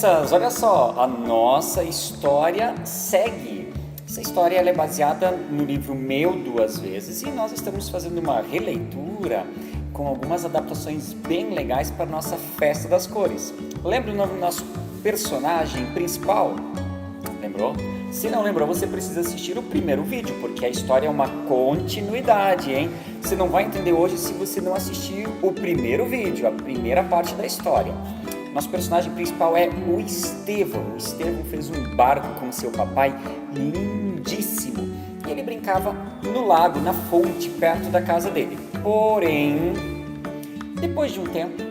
crianças, olha só, a nossa história segue. Essa história ela é baseada no livro Meu Duas Vezes e nós estamos fazendo uma releitura com algumas adaptações bem legais para a nossa Festa das Cores. Lembra o nome do nosso personagem principal? Lembrou? Se não lembrou, você precisa assistir o primeiro vídeo, porque a história é uma continuidade, hein? Você não vai entender hoje se você não assistir o primeiro vídeo, a primeira parte da história. Nosso personagem principal é o Estevão. O Estevão fez um barco com seu papai lindíssimo. E ele brincava no lago, na fonte, perto da casa dele. Porém, depois de um tempo,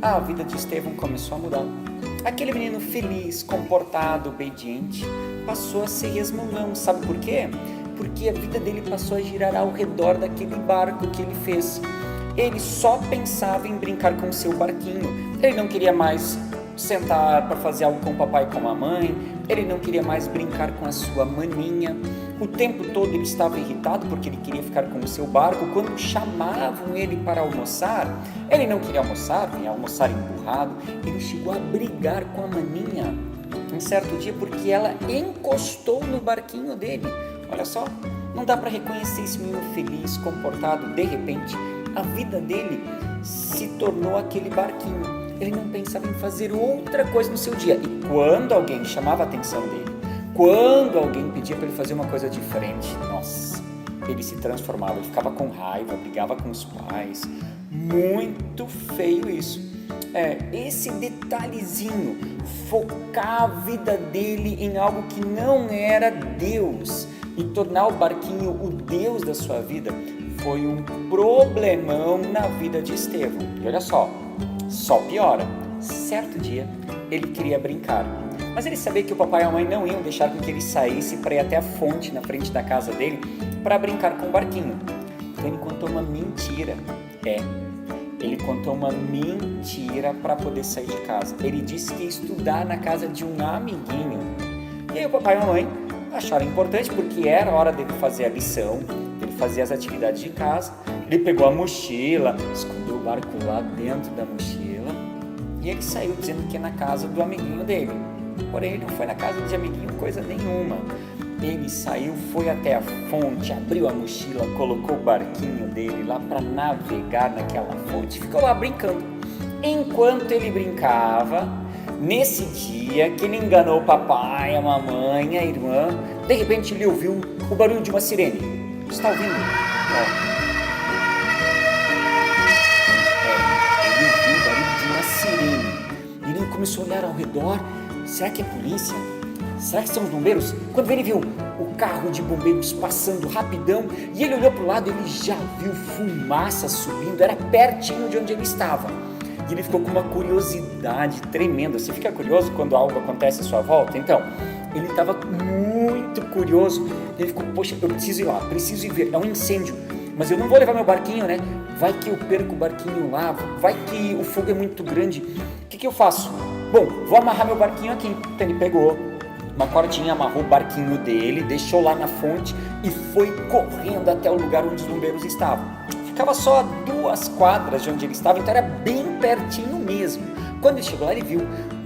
a vida de Estevão começou a mudar. Aquele menino feliz, comportado, obediente, passou a ser resmungão. Sabe por quê? Porque a vida dele passou a girar ao redor daquele barco que ele fez. Ele só pensava em brincar com o seu barquinho. Ele não queria mais sentar para fazer algo com o papai e com a mãe. Ele não queria mais brincar com a sua maninha. O tempo todo ele estava irritado porque ele queria ficar com o seu barco. Quando chamavam ele para almoçar, ele não queria almoçar, vinha almoçar emburrado. Ele chegou a brigar com a maninha um certo dia porque ela encostou no barquinho dele. Olha só, não dá para reconhecer esse menino feliz, comportado. De repente, a vida dele se tornou aquele barquinho. Ele não pensava em fazer outra coisa no seu dia. E quando alguém chamava a atenção dele, quando alguém pedia para ele fazer uma coisa diferente, nossa, ele se transformava, ele ficava com raiva, brigava com os pais. Muito feio isso. Esse detalhezinho, focar a vida dele em algo que não era Deus e tornar o barquinho o Deus da sua vida, foi um problemão na vida de Estevão. E olha só piora. Certo dia, ele queria brincar, mas ele sabia que o papai e a mãe não iam deixar com que ele saísse para ir até a fonte na frente da casa dele para brincar com o barquinho. Então ele contou uma mentira. Ele contou uma mentira para poder sair de casa. Ele disse que ia estudar na casa de um amiguinho. E aí o papai e a mãe acharam importante porque era hora dele fazer a lição, dele fazer as atividades de casa. Ele pegou a mochila, escondeu o barco lá dentro da mochila e ele saiu dizendo que ia na casa do amiguinho dele. Porém, ele não foi na casa de amiguinho coisa nenhuma. Ele saiu, foi até a fonte, abriu a mochila, colocou o barquinho dele lá para navegar naquela fonte, ficou lá brincando. Enquanto ele brincava, nesse dia que ele enganou o papai, a mamãe, a irmã, de repente ele ouviu o barulho de uma sirene. Está ouvindo? Ele ouviu o barulho de uma sirene. Ele começou a olhar ao redor. Será que é polícia? Será que são os bombeiros? Quando ele viu o carro de bombeiros passando rapidão e ele olhou para o lado, ele já viu fumaça subindo, era pertinho de onde ele estava. E ele ficou com uma curiosidade tremenda. Você fica curioso quando algo acontece à sua volta? Então, ele estava muito curioso. Ele ficou, poxa, eu preciso ir lá, preciso ir ver, é um incêndio. Mas eu não vou levar meu barquinho, né? Vai que eu perco o barquinho lá, vai que o fogo é muito grande. O que eu faço? Bom, vou amarrar meu barquinho aqui. Então ele pegou uma cordinha, amarrou o barquinho dele, deixou lá na fonte e foi correndo até o lugar onde os bombeiros estavam. Ficava só a 2 quadras de onde ele estava, então era bem pertinho mesmo. Quando ele chegou lá, ele viu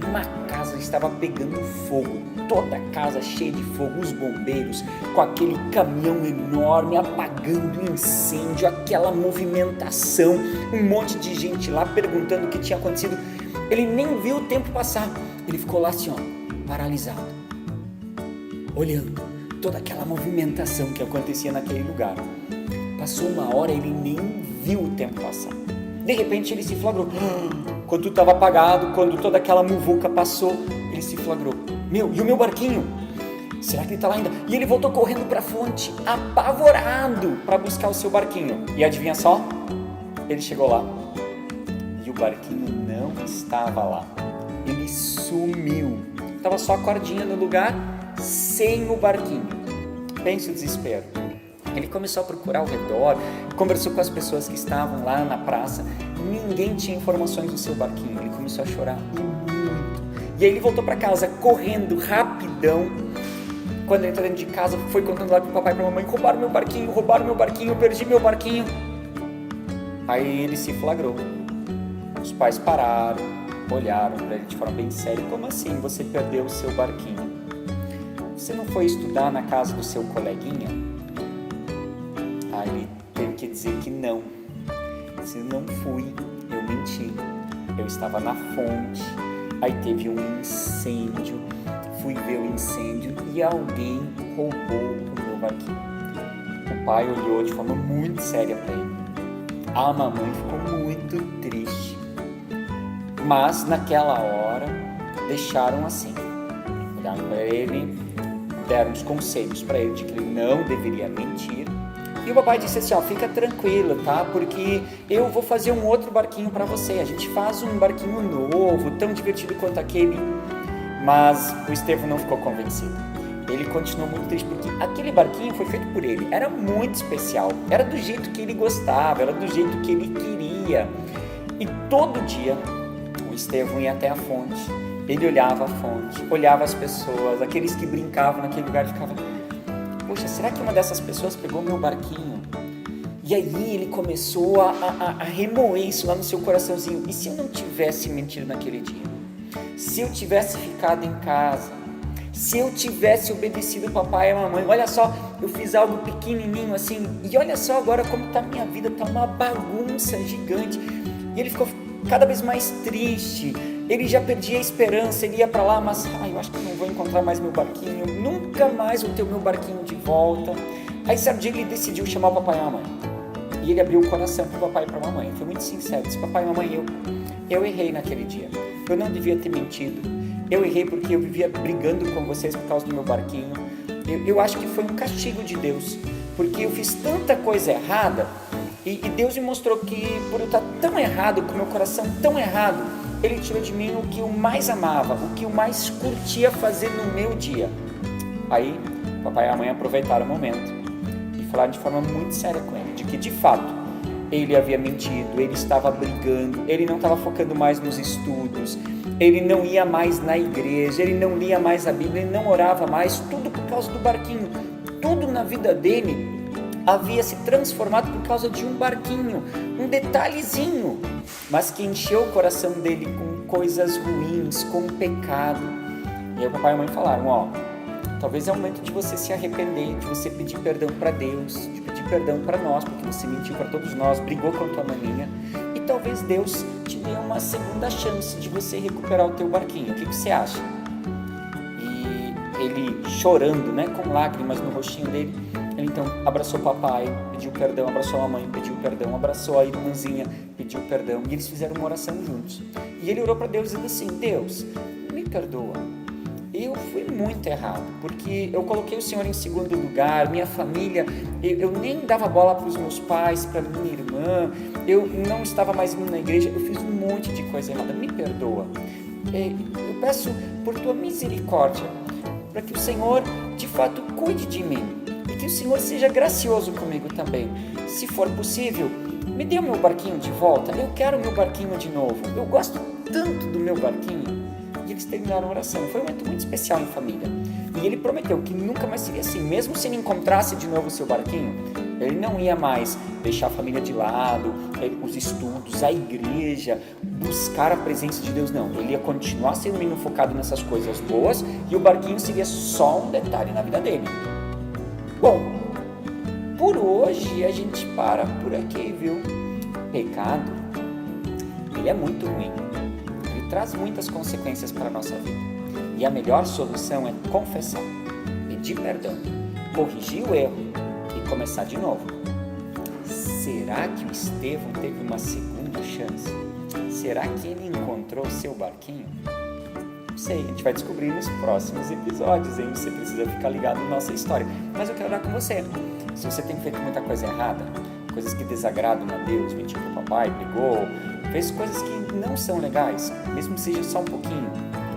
uma casa que estava pegando fogo, toda a casa cheia de fogo, os bombeiros com aquele caminhão enorme apagando o incêndio, aquela movimentação, um monte de gente lá perguntando o que tinha acontecido. Ele nem viu o tempo passar, ele ficou lá assim, paralisado, olhando toda aquela movimentação que acontecia naquele lugar. Passou 1 hora, ele nem viu o tempo passar. De repente ele se flagrou. Quando tudo estava apagado, quando toda aquela muvuca passou, ele se flagrou. E o meu barquinho? Será que ele está lá ainda? E ele voltou correndo para a fonte, apavorado, para buscar o seu barquinho. E adivinha só? Ele chegou lá e o barquinho não estava lá. Ele sumiu. Estava só a cordinha no lugar, sem o barquinho. Pense o desespero. Ele começou a procurar ao redor, conversou com as pessoas que estavam lá na praça. Ninguém tinha informações do seu barquinho. Ele começou a chorar muito. E aí ele voltou para casa, correndo, rapidão. Quando ele entrou dentro de casa, foi contando lá pro papai e pra mamãe: roubaram meu barquinho, eu perdi meu barquinho. Aí ele se flagrou. Os pais pararam, olharam para ele de forma bem séria. Como assim você perdeu o seu barquinho? Você não foi estudar na casa do seu coleguinha? Aí ele teve que dizer que não. Se não fui, eu menti. Eu estava na fonte. Aí teve um incêndio. Fui ver o incêndio e alguém roubou o meu barquinho. O pai olhou de forma muito séria para ele. A mamãe ficou muito triste. Mas naquela hora deixaram assim. Olharam para ele, deram uns conselhos para ele de que ele não deveria mentir. E o papai disse assim, fica tranquilo, tá? Porque eu vou fazer um outro barquinho para você. A gente faz um barquinho novo, tão divertido quanto aquele. Mas o Estevão não ficou convencido. Ele continuou muito triste, porque aquele barquinho foi feito por ele. Era muito especial. Era do jeito que ele gostava, era do jeito que ele queria. E todo dia, o Estevão ia até a fonte. Ele olhava a fonte, olhava as pessoas, aqueles que brincavam naquele lugar e ficava... Poxa, será que uma dessas pessoas pegou meu barquinho? E aí ele começou a remoer isso lá no seu coraçãozinho. E se eu não tivesse mentido naquele dia? Se eu tivesse ficado em casa? Se eu tivesse obedecido o papai e a mamãe? Olha só, eu fiz algo pequenininho assim. E olha só agora como está a minha vida. Está uma bagunça gigante. E ele ficou cada vez mais triste. Ele já perdia a esperança, ele ia para lá, mas eu acho que não vou encontrar mais meu barquinho, nunca mais vou ter o meu barquinho de volta. Aí certo dia ele decidiu chamar o papai e a mamãe. E ele abriu o coração para o papai e para a mamãe. Foi muito sincero, disse, papai e mamãe, eu errei naquele dia. Eu não devia ter mentido. Eu errei porque eu vivia brigando com vocês por causa do meu barquinho. Eu acho que foi um castigo de Deus, porque eu fiz tanta coisa errada e Deus me mostrou que por eu estar tão errado, com o meu coração tão errado, Ele tirou de mim o que eu mais amava, o que eu mais curtia fazer no meu dia. Aí, o papai e a mãe aproveitaram o momento e falaram de forma muito séria com ele, de que de fato, ele havia mentido, ele estava brigando, ele não estava focando mais nos estudos, ele não ia mais na igreja, ele não lia mais a Bíblia, ele não orava mais, tudo por causa do barquinho. Tudo na vida dele havia se transformado por causa de um barquinho, um detalhezinho, mas que encheu o coração dele com coisas ruins, com pecado. E aí o papai e a mãe falaram, talvez é o momento de você se arrepender, de você pedir perdão para Deus, de pedir perdão para nós, porque você mentiu para todos nós, brigou com a tua maninha, e talvez Deus te dê uma segunda chance de você recuperar o teu barquinho. O que você acha? E ele chorando, com lágrimas no rostinho dele, ele então abraçou o papai, pediu perdão, abraçou a mamãe, pediu perdão, abraçou a irmãzinha, pediu perdão, e eles fizeram uma oração juntos. E ele orou para Deus dizendo assim, Deus, me perdoa, eu fui muito errado, porque eu coloquei o Senhor em segundo lugar, minha família, eu nem dava bola para os meus pais, para minha irmã, eu não estava mais indo na igreja, eu fiz um monte de coisa errada, me perdoa. Eu peço por tua misericórdia, para que o Senhor de fato cuide de mim, e que o Senhor seja gracioso comigo também. Se for possível, me dê o meu barquinho de volta, eu quero o meu barquinho de novo, eu gosto tanto do meu barquinho. E eles terminaram a oração. Foi um momento muito especial em família. E ele prometeu que nunca mais seria assim. Mesmo se ele encontrasse de novo o seu barquinho, ele não ia mais deixar a família de lado, os estudos, a igreja, buscar a presença de Deus, não. Ele ia continuar sendo um menino focado nessas coisas boas e o barquinho seria só um detalhe na vida dele. Bom, por hoje a gente para por aqui, viu? Pecado, ele é muito ruim. Traz muitas consequências para a nossa vida. E a melhor solução é confessar, pedir perdão, corrigir o erro e começar de novo. Será que o Estevão teve uma segunda chance? Será que ele encontrou o seu barquinho? Não sei, a gente vai descobrir nos próximos episódios, hein? Você precisa ficar ligado na nossa história. Mas eu quero orar com você. Se você tem feito muita coisa errada, coisas que desagradam a Deus, mentiu para o papai, brigou, fez coisas que não são legais, mesmo que seja só um pouquinho,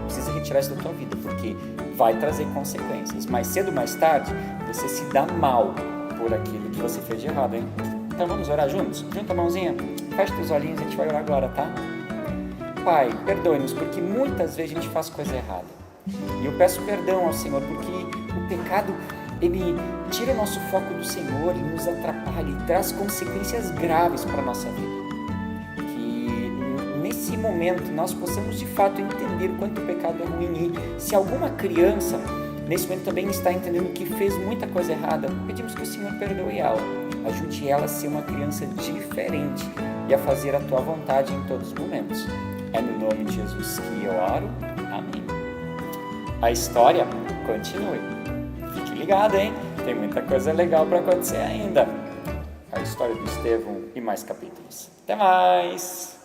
precisa retirar isso da tua vida, porque vai trazer consequências. Mais cedo ou mais tarde, você se dá mal por aquilo que você fez de errado, hein? Então vamos orar juntos? Junta a mãozinha, fecha os olhinhos, a gente vai orar agora, tá? Pai, perdoe-nos, porque muitas vezes a gente faz coisa errada. E eu peço perdão ao Senhor, porque o pecado, ele tira o nosso foco do Senhor, ele nos atrapalha e traz consequências graves para a nossa vida. Que nesse nesse momento nós possamos de fato entender o quanto o pecado é ruim e se alguma criança nesse momento também está entendendo que fez muita coisa errada, pedimos que o Senhor perdoe ela, ajude ela a ser uma criança diferente e a fazer a tua vontade em todos os momentos. É no nome de Jesus que eu oro. Amém. A história continue. Fique ligado, hein? Tem muita coisa legal para acontecer ainda. A história do Estevão e mais capítulos. Até mais!